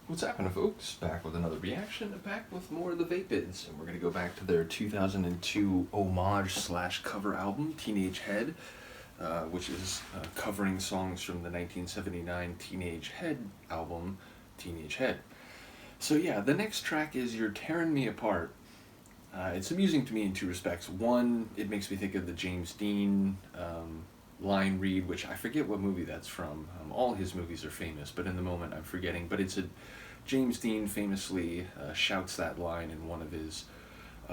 What's happening, folks? Back with another reaction, back with more of the Vapids, and we're going to go back to their 2002 homage slash cover album, Teenage Head, which is covering songs from the 1979 Teenage Head album, Teenage Head. So yeah, the next track is You're Tearin' Me Apart. It's amusing to me in two respects. One, it makes me think of the James Dean line read, which I forget what movie that's from. All his movies are famous, but in the moment I'm forgetting. But it's a James Dean famously shouts that line in one of his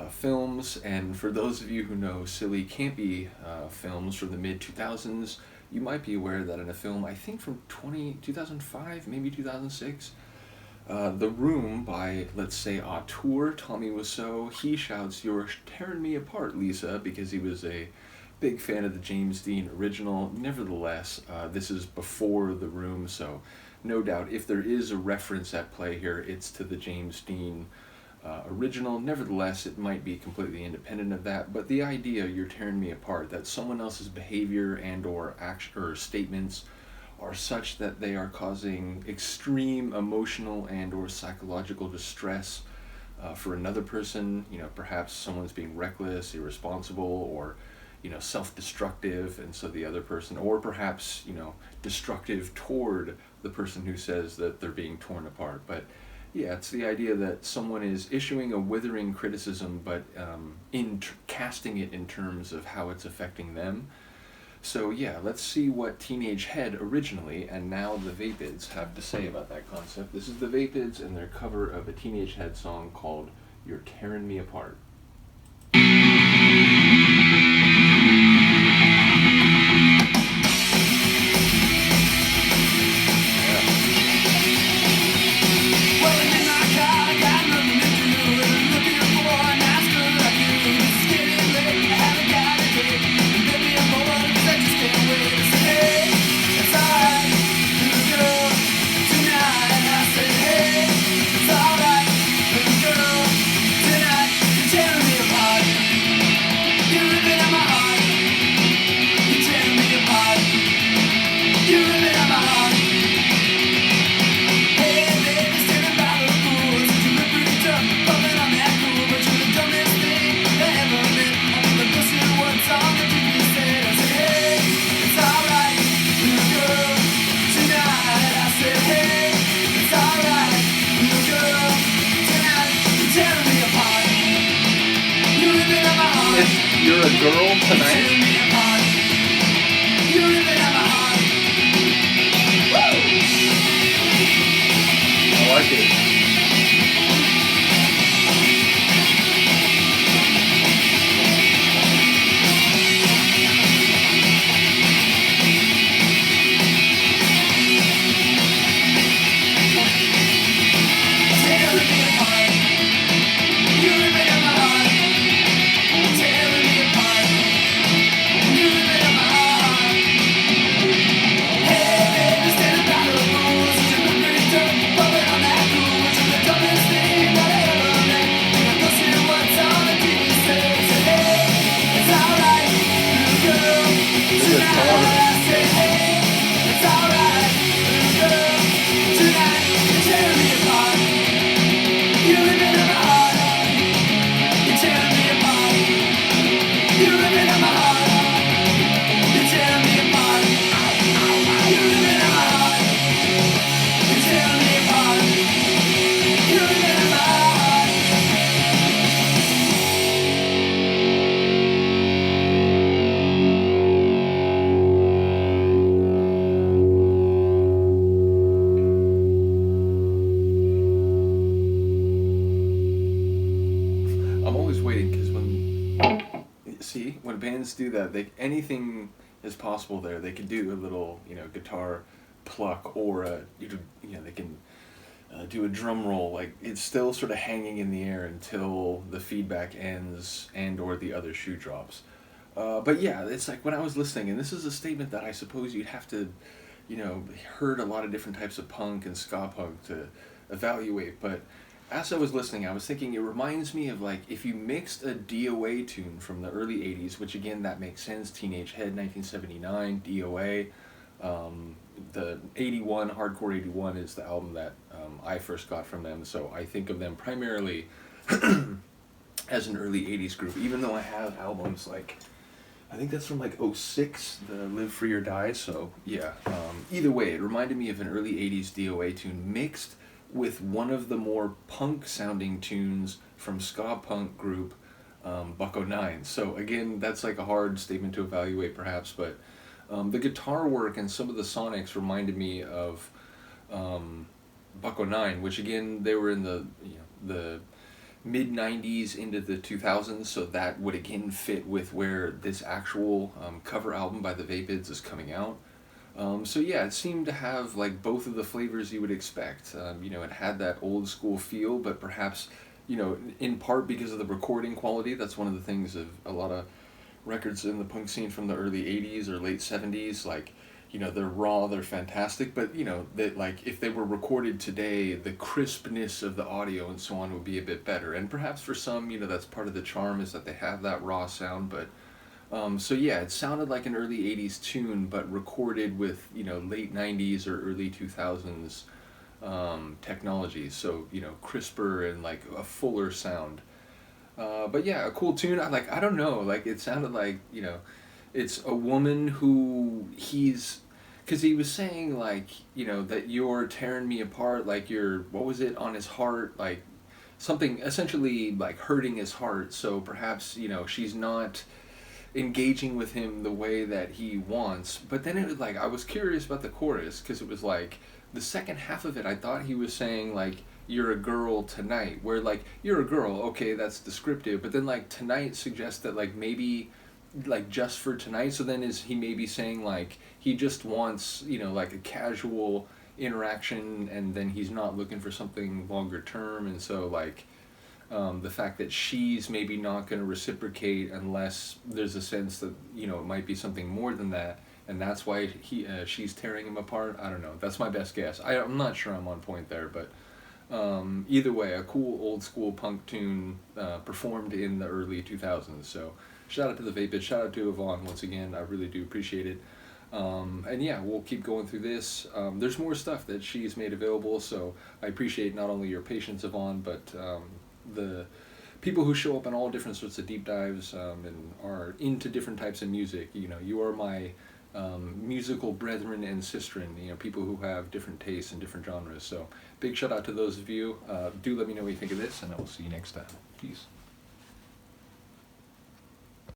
films. And for those of you who know silly, campy films from the mid-2000s, you might be aware that in a film, I think from 2005, maybe 2006, The Room by, let's say, auteur Tommy Wiseau, he shouts, "You're tearing me apart, Lisa," because he was a big fan of the James Dean original. Nevertheless, this is before The Room, so no doubt if there is a reference at play here, it's to the James Dean original. Nevertheless, it might be completely independent of that, but the idea, "You're tearing me apart," that someone else's behavior and or action or statements are such that they are causing extreme emotional and or psychological distress for another person. Perhaps someone's being reckless, irresponsible, or self-destructive, and so the other person, or perhaps destructive toward the person who says that they're being torn apart. But yeah, it's the idea that someone is issuing a withering criticism, but casting it in terms of how it's affecting them. So yeah, let's see what Teenage Head originally and now the Vapids have to say about that concept. This is the Vapids and their cover of a Teenage Head song called "You're Tearing Me Apart." You're a girl tonight. I like it. When bands do that, anything is possible there. They can do a little, guitar pluck, or they can do a drum roll. Like, it's still sort of hanging in the air until the feedback ends and or the other shoe drops. But yeah, it's like when I was listening, and this is a statement that I suppose you'd have to, heard a lot of different types of punk and ska punk to evaluate, but as I was listening, I was thinking it reminds me of, like, if you mixed a DOA tune from the early 80s, which again, that makes sense, Teenage Head, 1979, DOA, the 81, Hardcore 81 is the album that I first got from them, so I think of them primarily as an early 80s group, even though I have albums like, I think that's from like '06, the Live Free or Die, so yeah. Either way, it reminded me of an early 80s DOA tune mixed with one of the more punk sounding tunes from ska punk group Bucko 9. So again, that's like a hard statement to evaluate perhaps, but the guitar work and some of the sonics reminded me of Bucko 9, which again, they were in the, the mid 90s into the 2000s, so that would again fit with where this actual cover album by the Vapids is coming out. So yeah, it seemed to have like both of the flavors you would expect. It had that old school feel, but perhaps, in part because of the recording quality. That's one of the things of a lot of records in the punk scene from the early 80s or late 70s, like, they're raw, they're fantastic, but, that like if they were recorded today, the crispness of the audio and so on would be a bit better. And perhaps for some, that's part of the charm, is that they have that raw sound, but so yeah, it sounded like an early 80s tune, but recorded with, late 90s or early 2000s technology, so, crisper and like a fuller sound. But yeah, a cool tune. I don't know, like it sounded like, it's a woman who because he was saying like, that you're tearing me apart, like you're, what was it, on his heart, like something essentially like hurting his heart, so perhaps, she's not engaging with him the way that he wants. But then it was like, I was curious about the chorus, because it was like, the second half of it, I thought he was saying like, you're a girl tonight, where like, you're a girl, okay, that's descriptive, but then like tonight suggests that like maybe like just for tonight, so then is he maybe saying like he just wants, like a casual interaction, and then he's not looking for something longer term, and so like the fact that she's maybe not going to reciprocate unless there's a sense that, it might be something more than that, and that's why she's tearing him apart. I don't know, that's my best guess. I'm not sure I'm on point there, but either way, a cool old school punk tune performed in the early 2000s. So shout out to the Vapids, shout out to Yvonne once again, I really do appreciate it. And yeah, we'll keep going through this. There's more stuff that she's made available, so I appreciate not only your patience, Yvonne, but the people who show up on all different sorts of deep dives and are into different types of music. You are my musical brethren and sistren, people who have different tastes and different genres. So big shout out to those of you. Do let me know what you think of this, and I will see you next time. Peace.